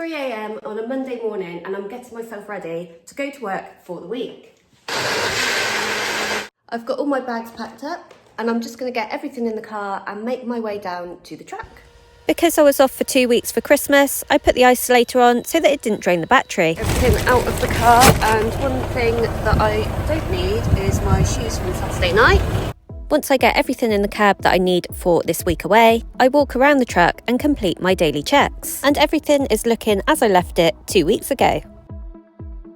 3 a.m. on a Monday morning and I'm getting myself ready to go to work for the week. I've got all my bags packed up and I'm just going to get everything in the car and make my way down to the track. Because I was off for 2 weeks for Christmas, I put the isolator on so that it didn't drain the battery. Everything out of the car, and one thing that I don't need is my shoes from Saturday night. Once I get everything in the cab that I need for this week away, I walk around the truck and complete my daily checks. And everything is looking as I left it 2 weeks ago.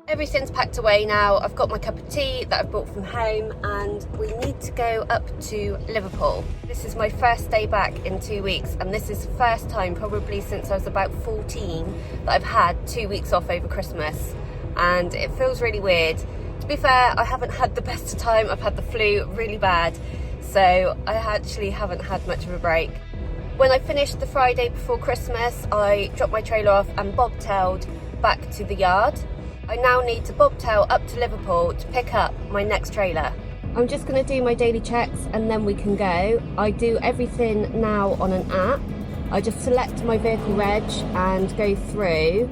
Everything's packed away now. I've got my cup of tea that I've brought from home and we need to go up to Liverpool. This is my first day back in 2 weeks and this is the first time probably since I was about 14 that I've had 2 weeks off over Christmas, and it feels really weird. To be fair, I haven't had the best of time. I've had the flu really bad, so I actually haven't had much of a break. When I finished the Friday before Christmas, I dropped my trailer off and bobtailed back to the yard. I now need to bobtail up to Liverpool to pick up my next trailer. I'm just going to do my daily checks and then we can go. I do everything now on an app. I just select my vehicle reg and go through.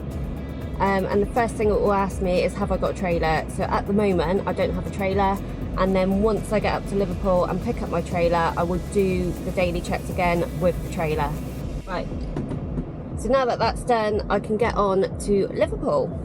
And the first thing it will ask me is, have I got a trailer? So at the moment, I don't have a trailer. And then once I get up to Liverpool and pick up my trailer, I will do the daily checks again with the trailer. Right. So now that that's done, I can get on to Liverpool.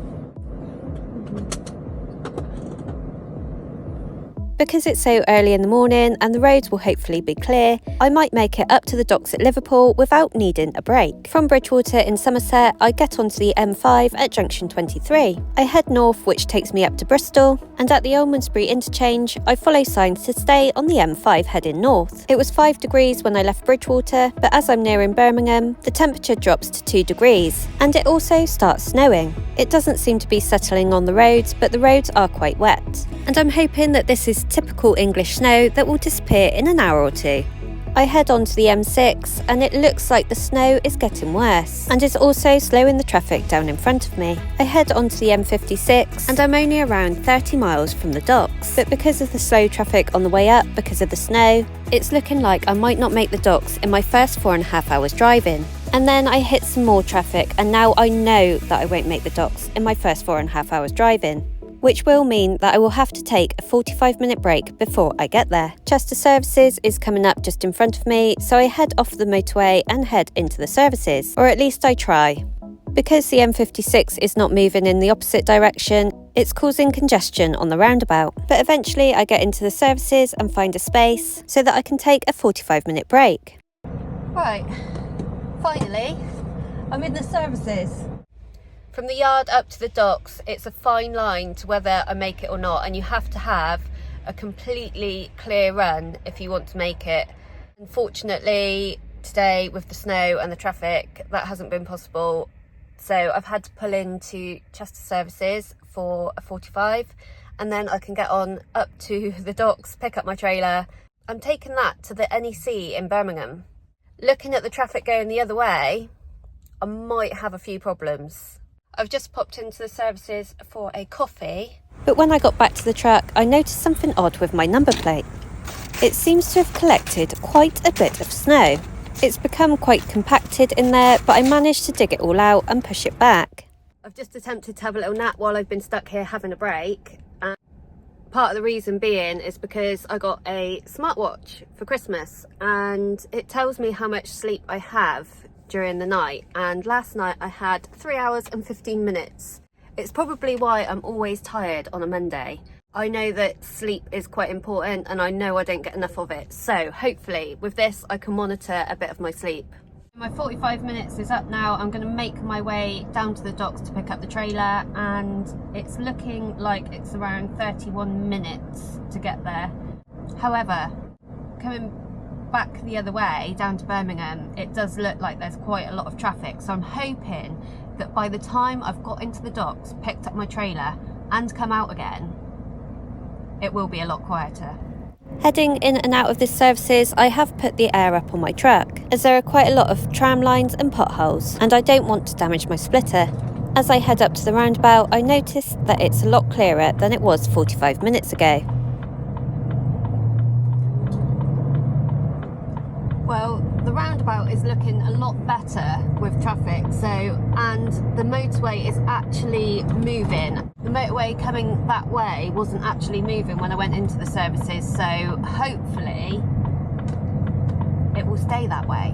Because it's so early in the morning and the roads will hopefully be clear, I might make it up to the docks at Liverpool without needing a break. From Bridgewater in Somerset, I get onto the M5 at junction 23. I head north, which takes me up to Bristol, and at the Almondsbury interchange, I follow signs to stay on the M5 heading north. It was 5 degrees when I left Bridgewater, but as I'm nearing Birmingham, the temperature drops to 2 degrees, and it also starts snowing. It doesn't seem to be settling on the roads, but the roads are quite wet. And I'm hoping that this is typical English snow that will disappear in an hour or two. I head on to the M6 and it looks like the snow is getting worse and is also slowing the traffic down in front of me. I head on to the M56 and I'm only around 30 miles from the docks, but because of the slow traffic on the way up because of the snow, it's looking like I might not make the docks in my first 4.5 hours driving. And then I hit some more traffic and now I know that I won't make the docks in my first 4.5 hours driving, which will mean that I will have to take a 45-minute break before I get there. Chester Services is coming up just in front of me, so I head off the motorway and head into the services, or at least I try. Because the M56 is not moving in the opposite direction, it's causing congestion on the roundabout. But eventually I get into the services and find a space so that I can take a 45-minute break. Right, finally, I'm in the services. From the yard up to the docks, it's a fine line to whether I make it or not, and you have to have a completely clear run if you want to make it. Unfortunately, today with the snow and the traffic, that hasn't been possible. So I've had to pull into Chester Services for a 45, and then I can get on up to the docks, pick up my trailer. I'm taking that to the NEC in Birmingham. Looking at the traffic going the other way, I might have a few problems. I've just popped into the services for a coffee. But when I got back to the truck, I noticed something odd with my number plate. It seems to have collected quite a bit of snow. It's become quite compacted in there, but I managed to dig it all out and push it back. I've just attempted to have a little nap while I've been stuck here having a break. And part of the reason being is because I got a smartwatch for Christmas and it tells me how much sleep I have during the night, and last night I had 3 hours and 15 minutes. It's probably why I'm always tired on a Monday. I know that sleep is quite important and I know I don't get enough of it, so hopefully with this I can monitor a bit of my sleep. My 45 minutes is up now. I'm going to make my way down to the docks to pick up the trailer, and it's looking like it's around 31 minutes to get there. However, coming back the other way down to Birmingham, it does look like there's quite a lot of traffic, so I'm hoping that by the time I've got into the docks, picked up my trailer and come out again, it will be a lot quieter. Heading in and out of this services, I have put the air up on my truck, as there are quite a lot of tram lines and potholes, and I don't want to damage my splitter. As I head up to the roundabout, I notice that it's a lot clearer than it was 45 minutes ago. Well, the roundabout roundabout is looking a lot better with traffic, and the motorway is actually moving. The motorway coming that way wasn't actually moving when I went into the services, so hopefully it will stay that way.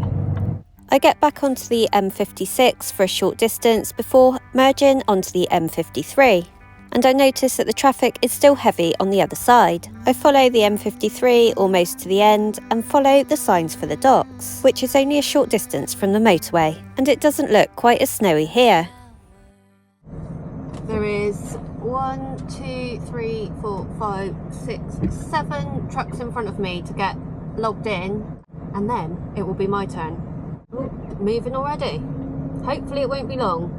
I get back onto the M56 for a short distance before merging onto the M53. And I notice that the traffic is still heavy on the other side. I follow the M53 almost to the end and follow the signs for the docks, which is only a short distance from the motorway, and it doesn't look quite as snowy here. There is 1, 2, 3, 4, 5, 6, 7 trucks in front of me to get logged in, and then it will be my turn. Ooh, moving already. Hopefully it won't be long.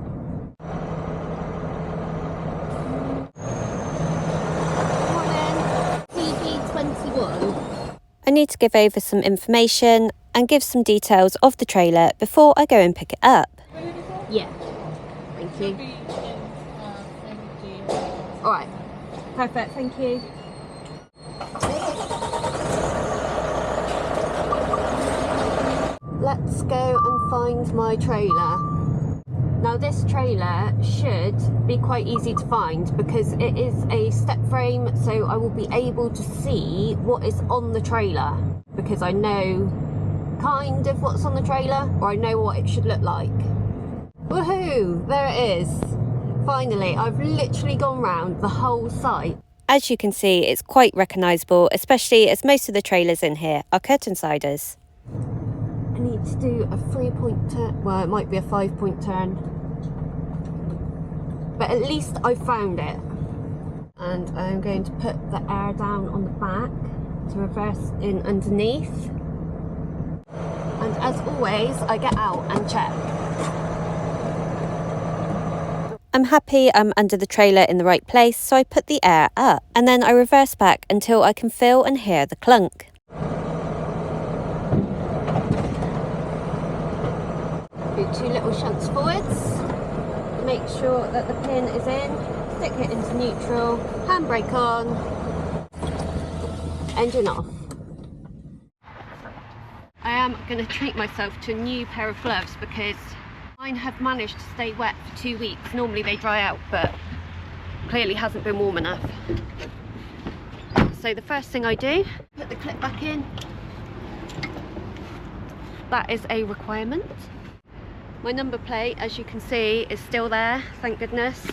I need to give over some information and give some details of the trailer before I go and pick it up. Yeah, thank you. Alright, perfect, thank you. Let's go and find my trailer. Now this trailer should be quite easy to find because it is a step frame, so I will be able to see what is on the trailer because I know kind of what's on the trailer, or I know what it should look like. Woohoo! There it is. Finally, I've literally gone round the whole site. As you can see, it's quite recognisable, especially as most of the trailers in here are curtain siders. I need to do a 3-point turn. Well, it might be a 5-point turn. But at least I found it. And I'm going to put the air down on the back to reverse in underneath. And as always, I get out and check. I'm happy I'm under the trailer in the right place, so I put the air up. And then I reverse back until I can feel and hear the clunk. Do 2 little shunts forwards. Make sure that the pin is in. Stick it into neutral. Handbrake on. Engine off. I am going to treat myself to a new pair of gloves because mine have managed to stay wet for 2 weeks. Normally they dry out, but clearly hasn't been warm enough. So the first thing I do, put the clip back in. That is a requirement. My number plate, as you can see, is still there, thank goodness.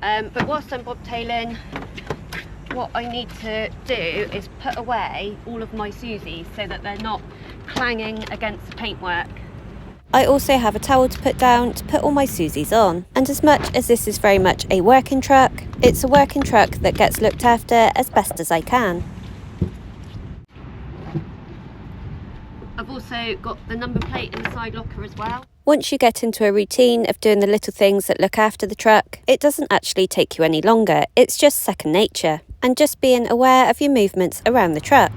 But whilst I'm bobtailing, what I need to do is put away all of my Susies so that they're not clanging against the paintwork. I also have a towel to put down to put all my Susies on. And as much as this is very much a working truck, it's a working truck that gets looked after as best as I can. I've also got the number plate in the side locker as well. Once you get into a routine of doing the little things that look after the truck, it doesn't actually take you any longer, it's just second nature. And just being aware of your movements around the truck.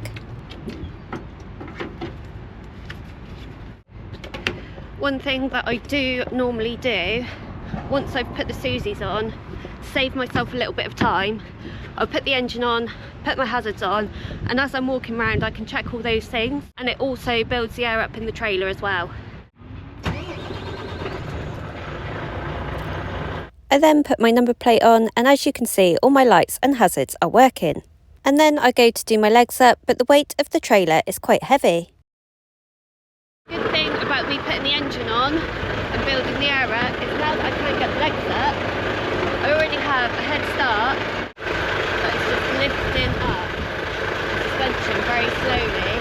One thing that I do normally do, once I've put the Susies on, save myself a little bit of time, I'll put the engine on, put my hazards on, and as I'm walking around I can check all those things, and it also builds the air up in the trailer as well. I then put my number plate on, and as you can see, all my lights and hazards are working. And then I go to do my legs up, but the weight of the trailer is quite heavy. Good thing about me putting the engine on and building the air up is now that I can't get the legs up, I already have a head start, but it's just lifting up the suspension very slowly.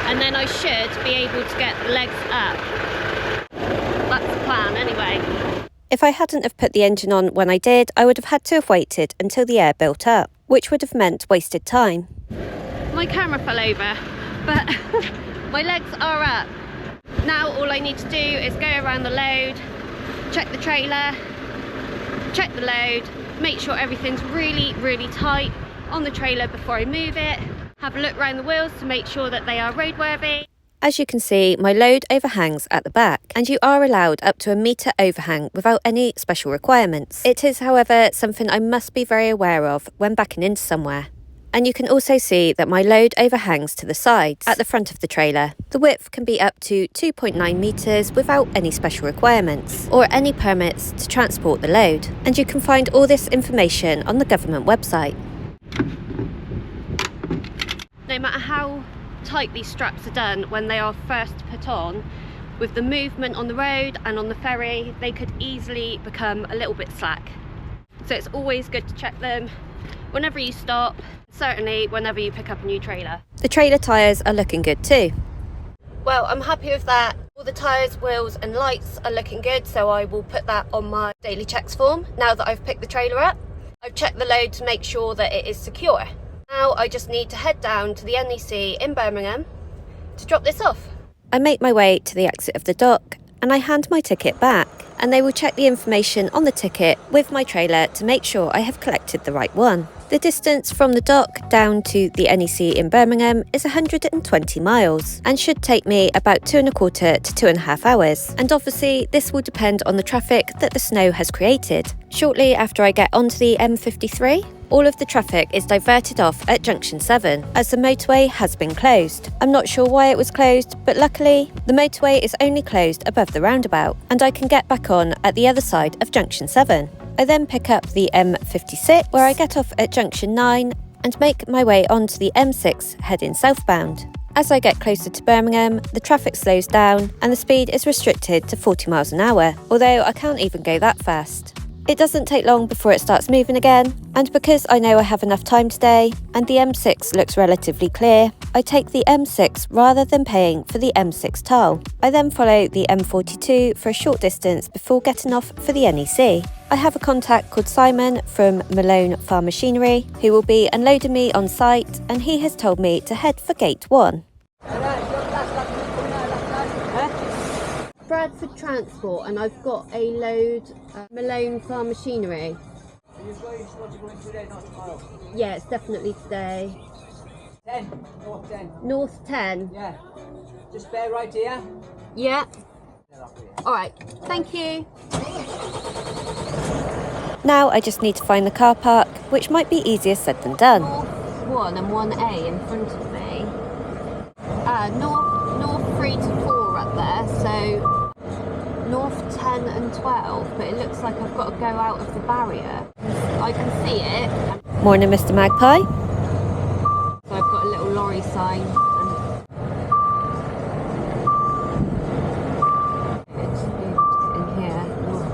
And then I should be able to get the legs up. That's the plan anyway. If I hadn't have put the engine on when I did, I would have had to have waited until the air built up, which would have meant wasted time. My camera fell over, but my legs are up. Now all I need to do is go around the load, check the trailer, check the load, make sure everything's really tight on the trailer before I move it, have a look around the wheels to make sure that they are roadworthy. As you can see, my load overhangs at the back, and you are allowed up to a metre overhang without any special requirements. It is, however, something I must be very aware of when backing into somewhere. And you can also see that my load overhangs to the sides at the front of the trailer. The width can be up to 2.9 metres without any special requirements or any permits to transport the load. And you can find all this information on the government website. No matter how tight these straps are done when they are first put on, with the movement on the road and on the ferry, they could easily become a little bit slack. So it's always good to check them whenever you stop, certainly whenever you pick up a new trailer. The trailer tyres are looking good too. Well, I'm happy with that. All the tyres, wheels and lights are looking good, so I will put that on my daily checks form now that I've picked the trailer up. I've checked the load to make sure that it is secure. Now I just need to head down to the NEC in Birmingham to drop this off. I make my way to the exit of the dock and I hand my ticket back, and they will check the information on the ticket with my trailer to make sure I have collected the right one. The distance from the dock down to the NEC in Birmingham is 120 miles and should take me about 2.25 to 2.5 hours. And obviously this will depend on the traffic that the snow has created. Shortly after I get onto the M53, all of the traffic is diverted off at junction 7 as the motorway has been closed. I'm not sure why it was closed, but luckily the motorway is only closed above the roundabout and I can get back on at the other side of junction 7. I then pick up the M56 where I get off at junction 9 and make my way onto the M6 heading southbound. As I get closer to Birmingham, the traffic slows down and the speed is restricted to 40 miles an hour, although I can't even go that fast. It doesn't take long before it starts moving again, and because I know I have enough time today and the M6 looks relatively clear, I take the M6 rather than paying for the M6 toll. I then follow the M42 for a short distance before getting off for the NEC. I have a contact called Simon from Malone Farm Machinery who will be unloading me on site, and he has told me to head for gate 1. Bradford Transport, and I've got a load Malone Farm Machinery. Yeah, it's definitely today. 10, North 10. North 10? Yeah. Just bear right here. Yeah. Alright, thank you. Now I just need to find the car park, which might be easier said than done. North 1 and 1A in front of me. North 3 to 4 up there, so North 10 and 12, but it looks like I've got to go out of the barrier. I can see it. Morning, Mr. Magpie. So I've got a little lorry sign. It's in here, North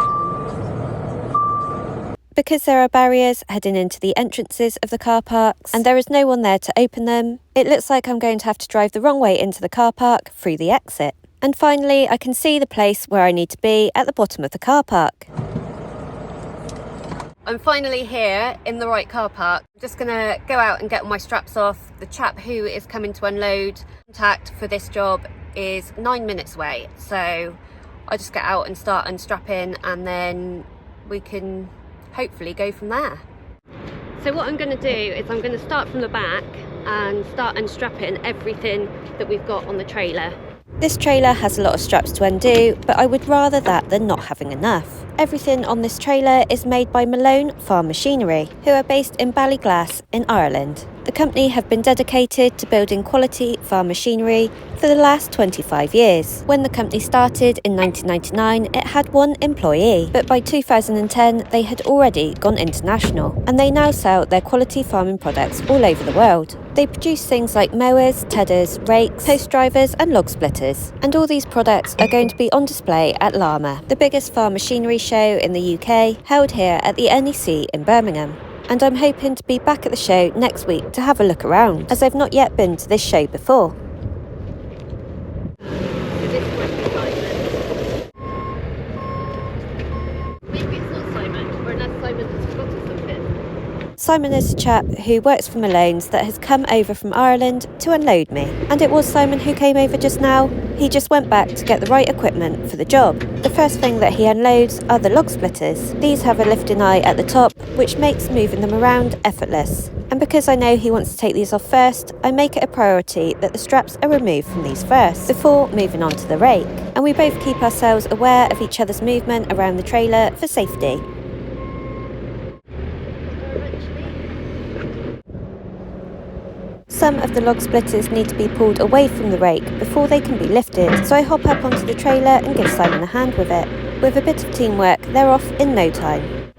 10. Because there are barriers heading into the entrances of the car parks and there is no one there to open them, it looks like I'm going to have to drive the wrong way into the car park through the exit. And finally, I can see the place where I need to be at the bottom of the car park. I'm finally here in the right car park. I'm just gonna go out and get all my straps off. The chap who is coming to unload, contact for this job, is 9 minutes away. So I just get out and start unstrapping, and then we can hopefully go from there. So what I'm gonna do is I'm gonna start from the back and start unstrapping everything that we've got on the trailer. This trailer has a lot of straps to undo, but I would rather that than not having enough. Everything on this trailer is made by Malone Farm Machinery, who are based in Ballyglass in Ireland. The company have been dedicated to building quality farm machinery for the last 25 years. When the company started in 1999, it had 1 employee, but by 2010 they had already gone international, and they now sell their quality farming products all over the world. They produce things like mowers, tedders, rakes, post drivers and log splitters. And all these products are going to be on display at LAMMA, the biggest farm machinery show in the UK, held here at the NEC in Birmingham. And I'm hoping to be back at the show next week to have a look around, as I've not yet been to this show before. Maybe it's not Simon, or unless Simon has forgotten something. Simon is a chap who works for Malone's that has come over from Ireland to unload me. And it was Simon who came over just now. He just went back to get the right equipment for the job. The first thing that he unloads are the log splitters. These have a lifting eye at the top, which makes moving them around effortless. And because I know he wants to take these off first, I make it a priority that the straps are removed from these first, before moving on to the rake. And we both keep ourselves aware of each other's movement around the trailer for safety. some of the log splitters need to be pulled away from the rake before they can be lifted, so I hop up onto the trailer and give Simon a hand with it. With a bit of teamwork, they're off in no time.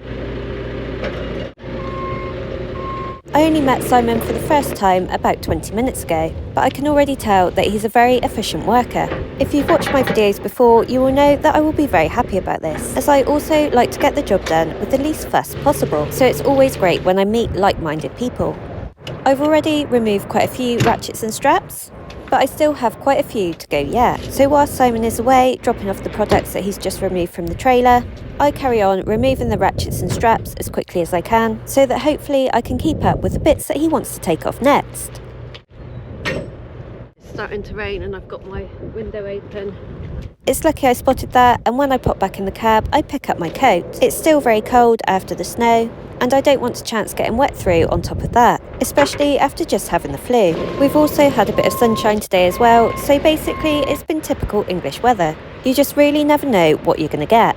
I only met Simon for the first time about 20 minutes ago, but I can already tell that he's a very efficient worker. If you've watched my videos before, you will know that I will be very happy about this, as I also like to get the job done with the least fuss possible, so it's always great when I meet like-minded people. I've already removed quite a few ratchets and straps, but I still have quite a few to go yet. So whilst Simon is away, dropping off the products that he's just removed from the trailer, I carry on removing the ratchets and straps as quickly as I can, so that hopefully I can keep up with the bits that he wants to take off next. It's starting to rain and I've got my window open. It's lucky I spotted that, and when I pop back in the cab, I pick up my coat. It's still very cold after the snow, and I don't want to chance getting wet through on top of that, especially after just having the flu. We've also had a bit of sunshine today as well, so basically it's been typical English weather. You just really never know what you're going to get.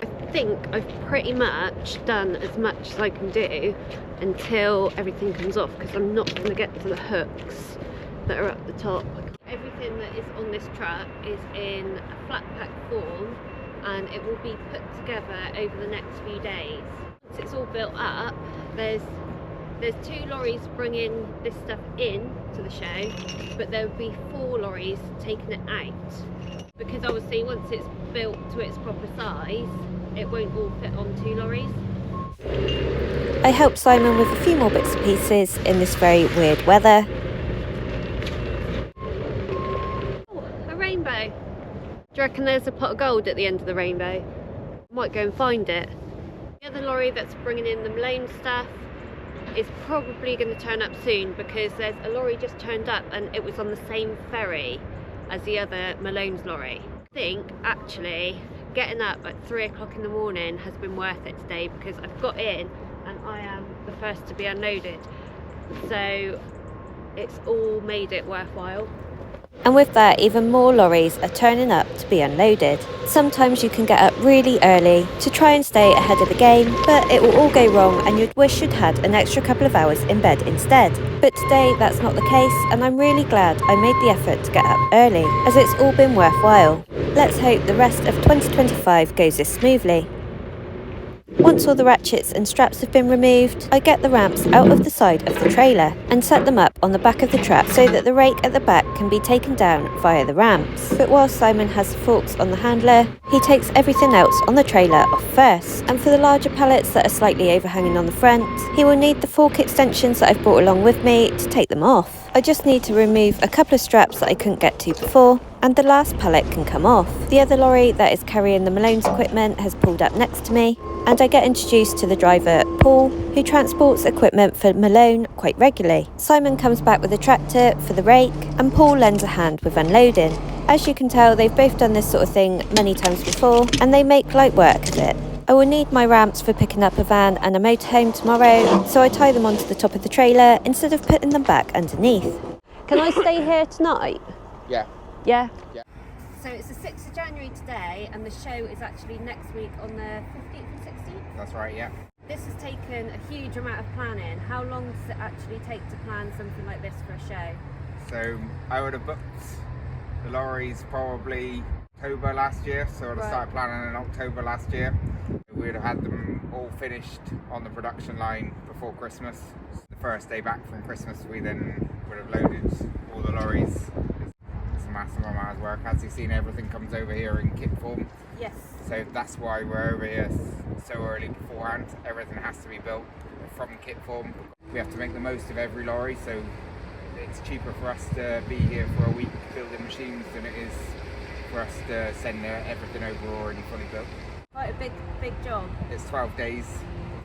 I think I've pretty much done as much as I can do until everything comes off, because I'm not going to get to the hooks that are up the top. Everything that is on this truck is in a flat pack form, and it will be put together over the next few days. Once it's all built up, there's 2 lorries bringing this stuff in to the show, but there will be 4 lorries taking it out, because obviously once it's built to its proper size, it won't all fit on 2 lorries. I helped Simon with a few more bits and pieces in this very weird weather. Oh, a rainbow. Do you reckon there's a pot of gold at the end of the rainbow? Might go and find it. The other lorry that's bringing in the Malone stuff is probably going to turn up soon, because there's a lorry just turned up and it was on the same ferry as the other Malone's lorry. I think actually getting up at 3 o'clock in the morning has been worth it today, because I've got in and I am the first to be unloaded, so it's all made it worthwhile. And with that, even more lorries are turning up to be unloaded. Sometimes you can get up really early to try and stay ahead of the game, but it will all go wrong and you'd wish you'd had an extra couple of hours in bed instead. But today that's not the case, and I'm really glad I made the effort to get up early, as it's all been worthwhile. Let's hope the rest of 2025 goes as smoothly. Once all the ratchets and straps have been removed, I get the ramps out of the side of the trailer and set them up on the back of the truck so that the rake at the back can be taken down via the ramps. But while Simon has the forks on the handler, he takes everything else on the trailer off first. And for the larger pallets that are slightly overhanging on the front, he will need the fork extensions that I've brought along with me to take them off. I just need to remove a couple of straps that I couldn't get to before, and the last pallet can come off. The other lorry that is carrying the Malone's equipment has pulled up next to me, and I get introduced to the driver, Paul, who transports equipment for Malone quite regularly. Simon comes back with a tractor for the rake, and Paul lends a hand with unloading. As you can tell, they've both done this sort of thing many times before, and they make light work of it. I will need my ramps for picking up a van and a motorhome tomorrow, so I tie them onto the top of the trailer instead of putting them back underneath. Can I stay here tonight? Yeah. Yeah? Yeah. So it's the 6th of January today, and the show is actually next week on the 15th and 16th? That's right, yeah. This has taken a huge amount of planning. How long does it actually take to plan something like this for a show? So I would have booked the lorries probably October last year, so I would have started planning in October last year. We would have had them all finished on the production line before Christmas. The first day back from Christmas, we then would have loaded all the lorries. It's a massive amount of work. As you've seen, everything comes over here in kit form. Yes. So that's why we're over here so early beforehand. Everything has to be built from kit form. We have to make the most of every lorry, so it's cheaper for us to be here for a week building machines than it is for us to send everything over already fully built. Quite a big job. It's 12 days.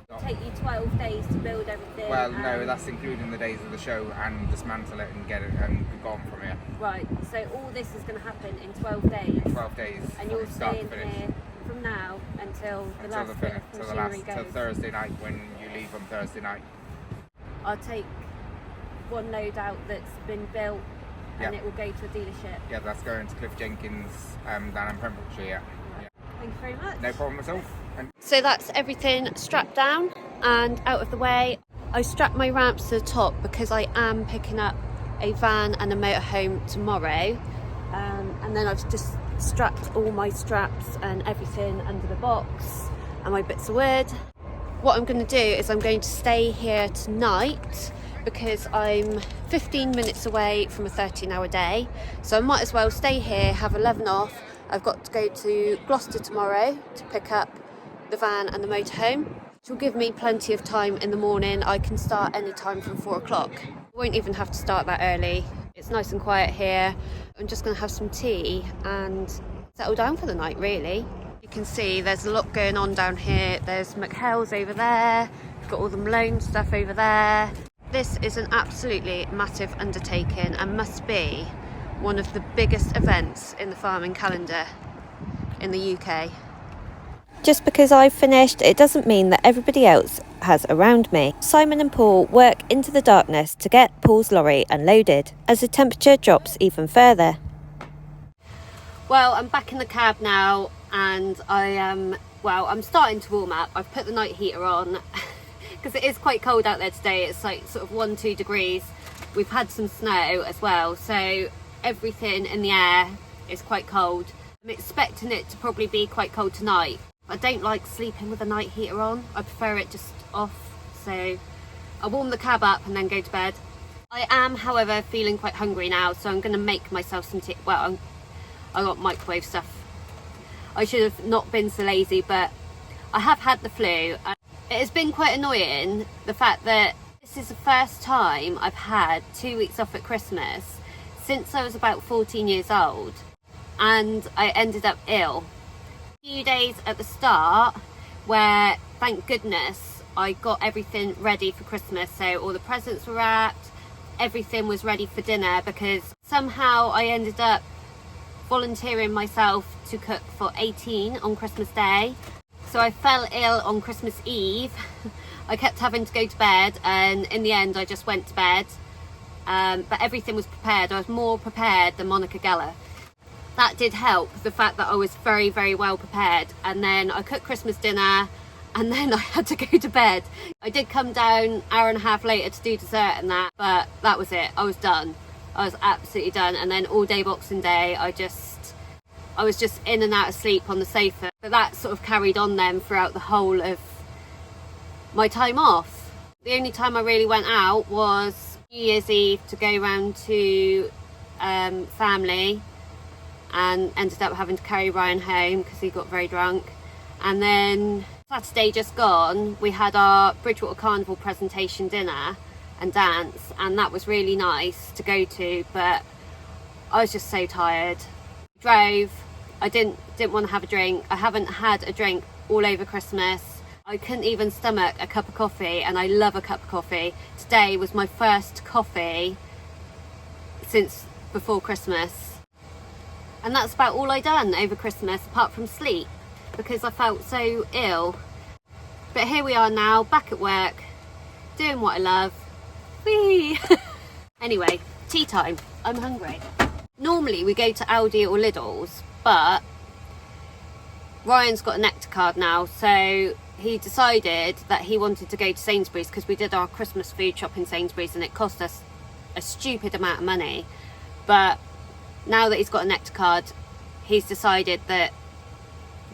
It'll take you 12 days to build everything. Well, no, that's including the days of the show and dismantle it and get it and be gone from here. Right, so all this is going to happen in 12 days. 12 days. And you'll from stay start to in finish. here from now until the last bit of till machinery goes. till Thursday night when you leave on Thursday night. I'll take one load out that's been built, and it will go to a dealership. Yeah, that's going to Cliff Jenkins down in Pembrokeshire, yeah. Thank you very much. No problem at all. And so that's everything strapped down and out of the way. I strapped my ramps to the top because I am picking up a van and a motorhome tomorrow, and then I've just strapped all my straps and everything under the box and my bits of wood. What I'm going to do is I'm going to stay here tonight because I'm 15 minutes away from a 13-hour day, so I might as well stay here, have 11 off. I've got to go to Gloucester tomorrow to pick up the van and the motorhome, which will give me plenty of time in the morning. I can start any time from 4 o'clock. I won't even have to start that early. It's nice and quiet here. I'm just going to have some tea and settle down for the night, really. You can see there's a lot going on down here. There's McHale's over there. We've got all the Malone stuff over there. This is an absolutely massive undertaking and must be one of the biggest events in the farming calendar in the UK. Just because I've finished, it doesn't mean that everybody else has around me. Simon and Paul work into the darkness to get Paul's lorry unloaded as the temperature drops even further. Well, I'm back in the cab now and I'm starting to warm up. I've put the night heater on because it is quite cold out there today. It's like sort of 1-2 degrees. We've had some snow as well, so everything in the air is quite cold. I'm expecting it to probably be quite cold tonight. I don't like sleeping with the night heater on. I prefer it just off, so I'll warm the cab up and then go to bed. I am, however, feeling quite hungry now, so I'm going to make myself some tea. Well, I got microwave stuff. I should have not been so lazy, but I have had the flu. It has been quite annoying, the fact that this is the first time I've had 2 weeks off at Christmas since I was about 14 years old, and I ended up ill. A few days at the start where, thank goodness, I got everything ready for Christmas, so all the presents were wrapped, everything was ready for dinner, because somehow I ended up volunteering myself to cook for 18 on Christmas Day. So I fell ill on Christmas Eve. I kept having to go to bed, and in the end I just went to bed. But everything was prepared. I was more prepared than Monica Geller. That did help, the fact that I was very, very well prepared. And then I cooked Christmas dinner, and then I had to go to bed. I did come down an hour and a half later to do dessert and that, but that was it. I was done. I was absolutely done. And then all day Boxing Day, I was just in and out of sleep on the sofa. But that sort of carried on then throughout the whole of my time off. The only time I really went out was New Year's Eve to go round to family, and ended up having to carry Ryan home because he got very drunk. And then Saturday just gone, we had our Bridgewater Carnival presentation dinner and dance, and that was really nice to go to, but I was just so tired. Drove. I didn't want to have a drink. I haven't had a drink all over Christmas. I couldn't even stomach a cup of coffee, and I love a cup of coffee. Today was my first coffee since before Christmas. And that's about all I done over Christmas, apart from sleep, because I felt so ill. But here we are now, back at work, doing what I love. Whee! Anyway, tea time. I'm hungry. Normally we go to Aldi or Lidl's, but Ryan's got a Nectar card now, so he decided that he wanted to go to Sainsbury's, because we did our Christmas food shop in Sainsbury's and it cost us a stupid amount of money. But now that he's got a Nectar card, he's decided that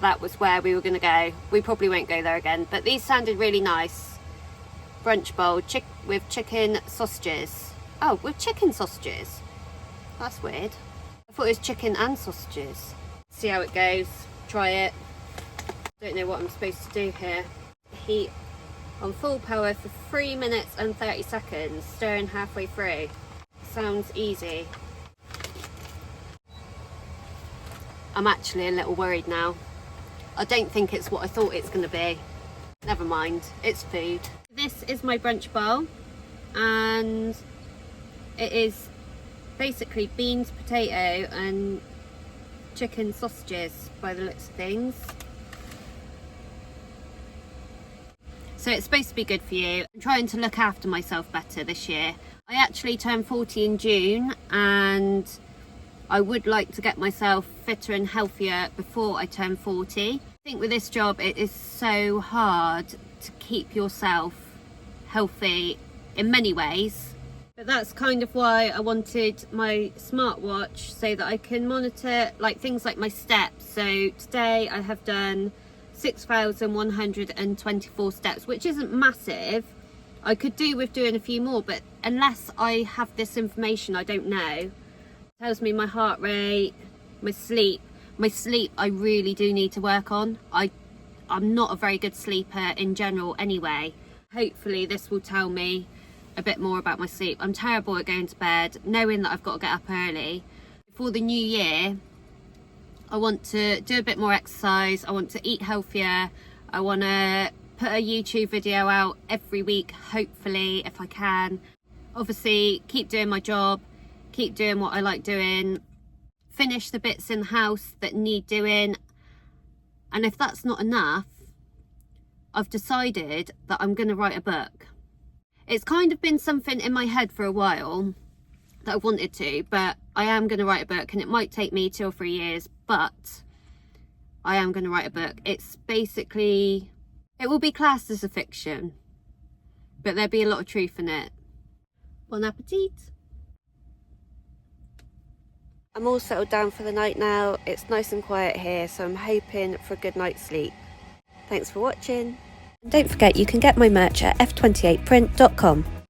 that was where we were going to go. We probably won't go there again, but these sounded really nice. Brunch bowl with chicken sausages. Oh, with chicken sausages. That's weird. I thought it was chicken and sausages. See how it goes. Try it. Don't know what I'm supposed to do here. Heat on full power for 3 minutes and 30 seconds, stirring halfway through. Sounds easy. I'm actually a little worried now. I don't think it's what I thought it's going to be. Never mind, it's food. This is my brunch bowl, and it is basically beans, potato and chicken sausages by the looks of things. So it's supposed to be good for you. I'm trying to look after myself better this year. I actually turned 40 in June, and I would like to get myself fitter and healthier before I turn 40. I think with this job it is so hard to keep yourself healthy in many ways. But that's kind of why I wanted my smartwatch, so that I can monitor like things like my steps. So today I have done 6,124 steps, which isn't massive. I could do with doing a few more, but unless I have this information, I don't know. It tells me my heart rate, my sleep. My sleep I really do need to work on. I'm not a very good sleeper in general anyway. Hopefully this will tell me a bit more about my sleep. I'm terrible at going to bed, knowing that I've got to get up early. Before the new year, I want to do a bit more exercise. I want to eat healthier. I want to put a YouTube video out every week, hopefully, if I can. Obviously, keep doing my job, keep doing what I like doing, finish the bits in the house that need doing. And if that's not enough, I've decided that I'm going to write a book. It's kind of been something in my head for a while that I wanted to, but I am going to write a book, and it might take me 2 or 3 years, but I am going to write a book. It's basically, it will be classed as a fiction, but there'll be a lot of truth in it. Bon appetit. I'm all settled down for the night now. It's nice and quiet here, so I'm hoping for a good night's sleep. Thanks for watching. And don't forget, you can get my merch at f28print.com.